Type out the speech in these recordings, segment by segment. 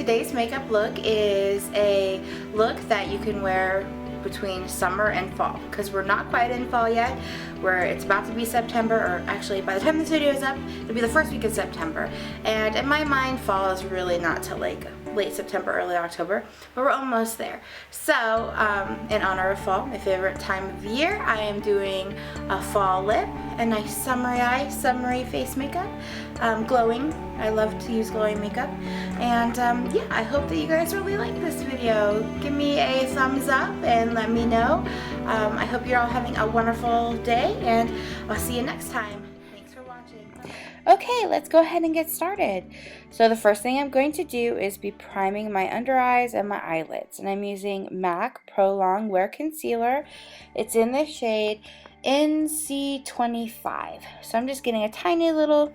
today's makeup look is a look that you can wear between summer and fall, because we're not quite in fall yet. It's about to be September, or actually by the time this video is up, it'll be the first week of September. And in my mind, fall is really not till like late September, early October, but we're almost there. So in honor of fall, my favorite time of year, I am doing a fall lip, a nice summery eye, summery face makeup, glowing. I love to use glowing makeup. And yeah, I hope that you guys really like this video. Give me a thumbs up and let me know. I hope you're all having a wonderful day, and I'll see you next time. Thanks for watching. Okay, let's go ahead and get started. So the first thing I'm going to do is be priming my under eyes and my eyelids, and I'm using MAC Pro Long Wear Concealer. It's in the shade NC25. So I'm just getting a tiny little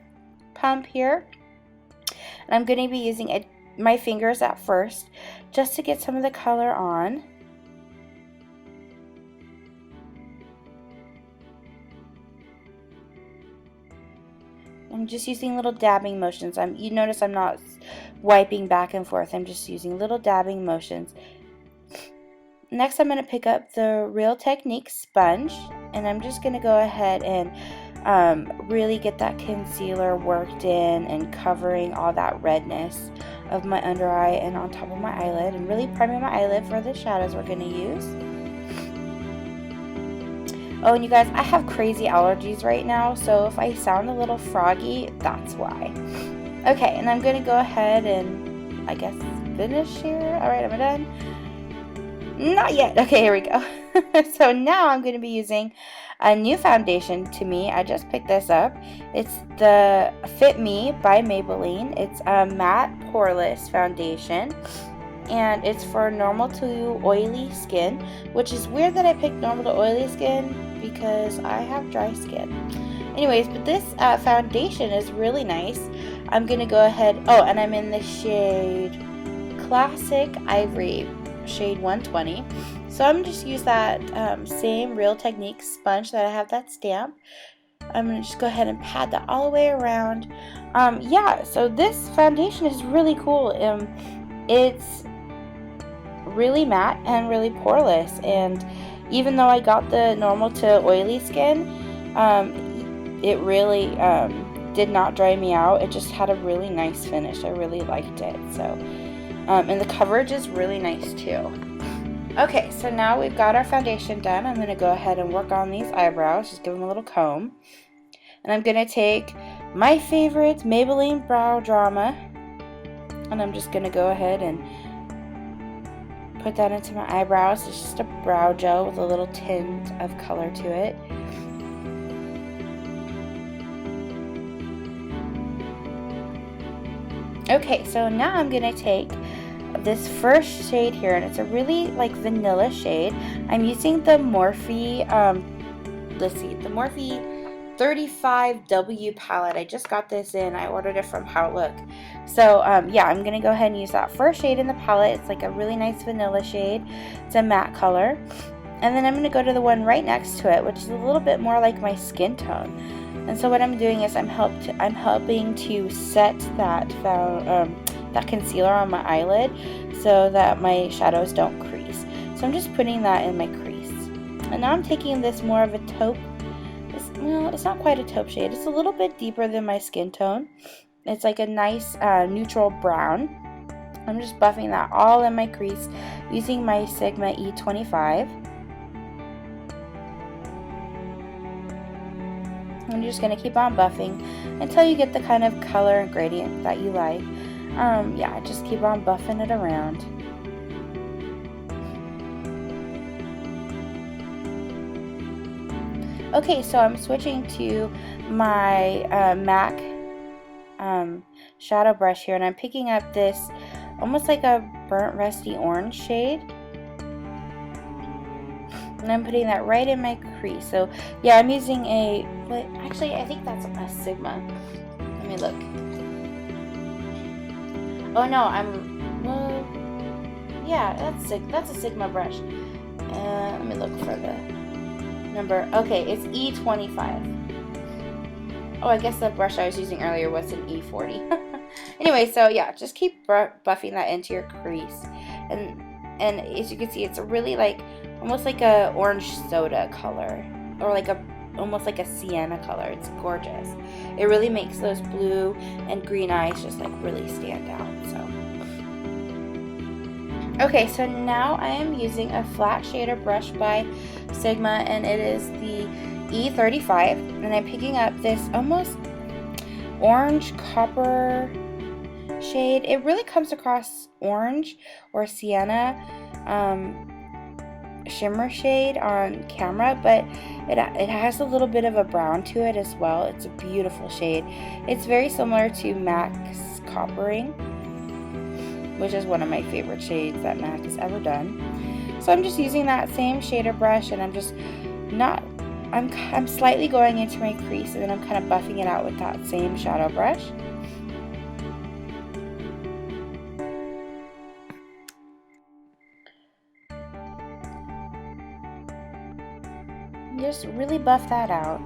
pump here, and I'm going to be using my fingers at first just to get some of the color on. I'm just using little dabbing motions. You notice I'm not wiping back and forth. I'm just using little dabbing motions. Next, I'm going to pick up the Real Technique sponge, and I'm just going to go ahead and really get that concealer worked in and covering all that redness of my under eye and on top of my eyelid, and really priming my eyelid for the shadows we're going to use. Oh, and you guys, I have crazy allergies right now, so if I sound a little froggy, that's why. Okay, and I'm going to go ahead and, I guess, finish here. Alright, am I done? Not yet. Okay, here we go. So now I'm going to be using a new foundation to me. I just picked this up. It's the Fit Me by Maybelline. It's a matte poreless foundation, and it's for normal to oily skin, which is weird that I picked normal to oily skin because I have dry skin. Anyways, but this foundation is really nice. I'm going to go ahead, and I'm in the shade Classic Ivory, shade 120. So I'm just use that same Real Technique sponge that I have that stamp. I'm going to just go ahead and pat that all the way around. Yeah, so this foundation is really cool. It's really matte and really poreless, and even though I got the normal to oily skin, it really did not dry me out. It just had a really nice finish. I really liked it. So and the coverage is really nice too. Okay, so now we've got our foundation done. I'm going to go ahead and work on these eyebrows, just give them a little comb. And I'm going to take my favorite Maybelline Brow Drama, and I'm just going to go ahead and put that into my eyebrows. It's just a brow gel with a little tint of color to it. Okay, so now I'm going to take this first shade here, and it's a really like vanilla shade. I'm using the Morphe, the Morphe 35W palette. I just got this in. I ordered it from Outlook. So yeah, I'm going to go ahead and use that first shade in the palette. It's like a really nice vanilla shade. It's a matte color. And then I'm going to go to the one right next to it, which is a little bit more like my skin tone. And so what I'm doing is I'm helping to set that concealer on my eyelid so that my shadows don't crease. So I'm just putting that in my crease. And now I'm taking this more of a taupe. Well, it's not quite a taupe shade. It's a little bit deeper than my skin tone. It's like a nice neutral brown. I'm just buffing that all in my crease using my Sigma E25. I'm just going to keep on buffing until you get the kind of color and gradient that you like. Yeah, just keep on buffing it around. Okay, so I'm switching to my MAC shadow brush here, and I'm picking up this almost like a burnt rusty orange shade, and I'm putting that right in my crease. So yeah, I'm using actually I think that's a Sigma. Let me look. Oh no, yeah, that's a Sigma brush. Let me look for the number. Okay, it's E25. Oh, I guess the brush I was using earlier was an E40. Anyway, so yeah, just keep buffing that into your crease. And as you can see, it's really like almost like a orange soda color, or like a almost like a sienna color. It's gorgeous. It really makes those blue and green eyes just like really stand out. So okay, so now I am using a flat shader brush by Sigma, and it is the E35, and I'm picking up this almost orange copper shade. It really comes across orange or sienna shimmer shade on camera, but it has a little bit of a brown to it as well. It's a beautiful shade. It's very similar to MAC's Coppering, which is one of my favorite shades that MAC has ever done. So I'm just using that same shader brush, and I'm slightly going into my crease, and then I'm kind of buffing it out with that same shadow brush. Just really buff that out.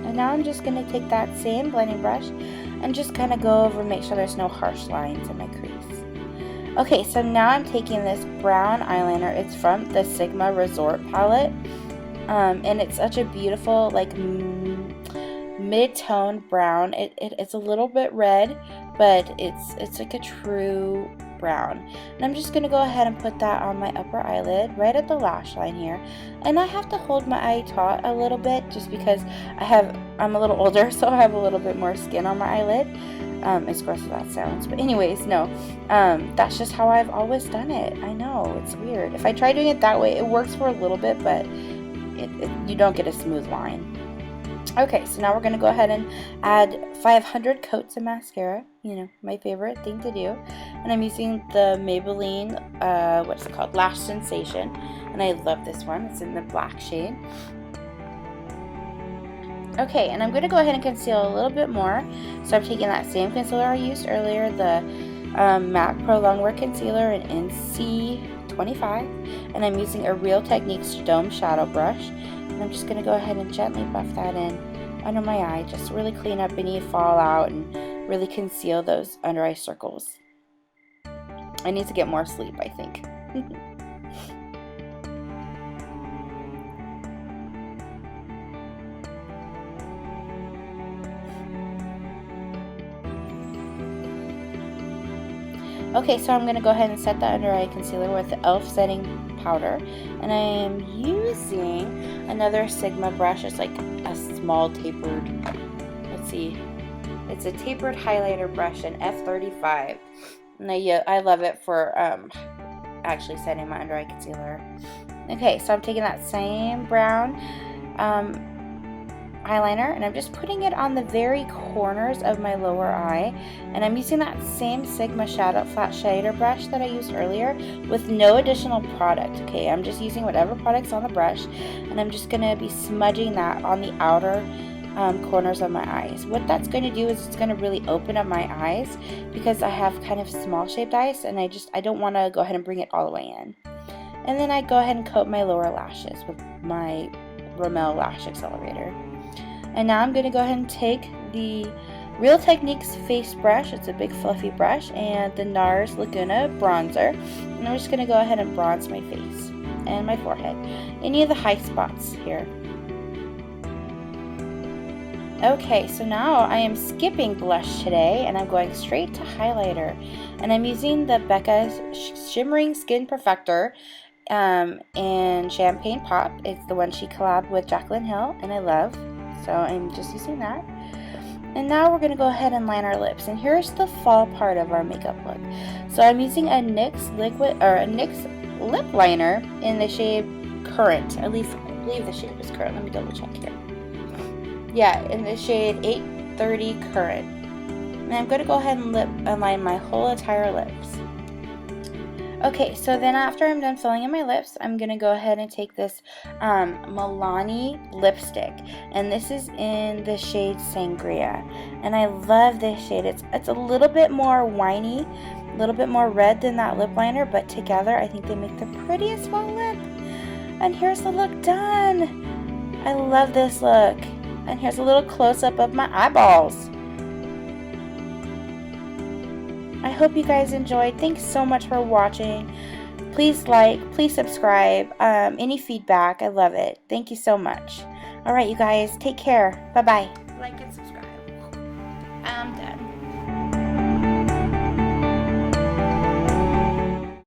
And now I'm just going to take that same blending brush and just kind of go over, make sure there's no harsh lines in my crease. Okay, so now I'm taking this brown eyeliner. It's from the Sigma Resort palette, and it's such a beautiful like mid-tone brown. It's a little bit red, but it's like a true brown. And I'm just gonna go ahead and put that on my upper eyelid, right at the lash line here. And I have to hold my eye taut a little bit, just because I'm a little older, so I have a little bit more skin on my eyelid. As gross as that sounds, but anyways, no, that's just how I've always done it. I know, it's weird. If I try doing it that way, it works for a little bit, but you don't get a smooth line. Okay, so now we're going to go ahead and add 500 coats of mascara, you know, my favorite thing to do. And I'm using the Maybelline, what's it called, Lash Sensation, and I love this one. It's in the black shade. Okay, and I'm going to go ahead and conceal a little bit more. So I'm taking that same concealer I used earlier, the MAC Pro Longwear Concealer in NC25, and I'm using a Real Techniques Dome Shadow Brush. And I'm just going to go ahead and gently buff that in under my eye, just really clean up any fallout and really conceal those under eye circles. I need to get more sleep, I think. Okay, so I'm going to go ahead and set the under eye concealer with the e.l.f. setting powder, and I am using another Sigma brush. It's like a small tapered, let's see, it's a tapered highlighter brush in F35, and I love it for actually setting my under eye concealer. Okay, so I'm taking that same brown eyeliner, and I'm just putting it on the very corners of my lower eye, and I'm using that same Sigma flat shader brush that I used earlier with no additional product. Okay, I'm just using whatever product's on the brush, and I'm just going to be smudging that on the outer corners of my eyes. What that's going to do is it's going to really open up my eyes, because I have kind of small shaped eyes, and I don't want to go ahead and bring it all the way in. And then I go ahead and coat my lower lashes with my Rimmel Lash Accelerator. And now I'm going to go ahead and take the Real Techniques face brush. It's a big fluffy brush, and the NARS Laguna bronzer. And I'm just going to go ahead and bronze my face and my forehead, any of the high spots here. Okay, so now I am skipping blush today, and I'm going straight to highlighter. And I'm using the Becca Shimmering Skin Perfector in Champagne Pop. It's the one she collabed with Jaclyn Hill, and I love. So I'm just using that. And now we're going to go ahead and line our lips. And here's the fall part of our makeup look. So I'm using a NYX lip liner in the shade Current. At least I believe the shade was Current. Let me double check here. Yeah, in the shade 830 Current. And I'm going to go ahead and line my whole entire lips. Okay, so then after I'm done filling in my lips, I'm going to go ahead and take this Milani lipstick. And this is in the shade Sangria. And I love this shade. It's a little bit more winey, a little bit more red than that lip liner, but together I think they make the prettiest fall lip. And here's the look done. I love this look. And here's a little close-up of my eyeballs. I hope you guys enjoyed. Thanks so much for watching. Please like, please subscribe. Any feedback, I love it. Thank you so much. Alright, you guys, take care. Bye-bye. Like and subscribe. I'm done.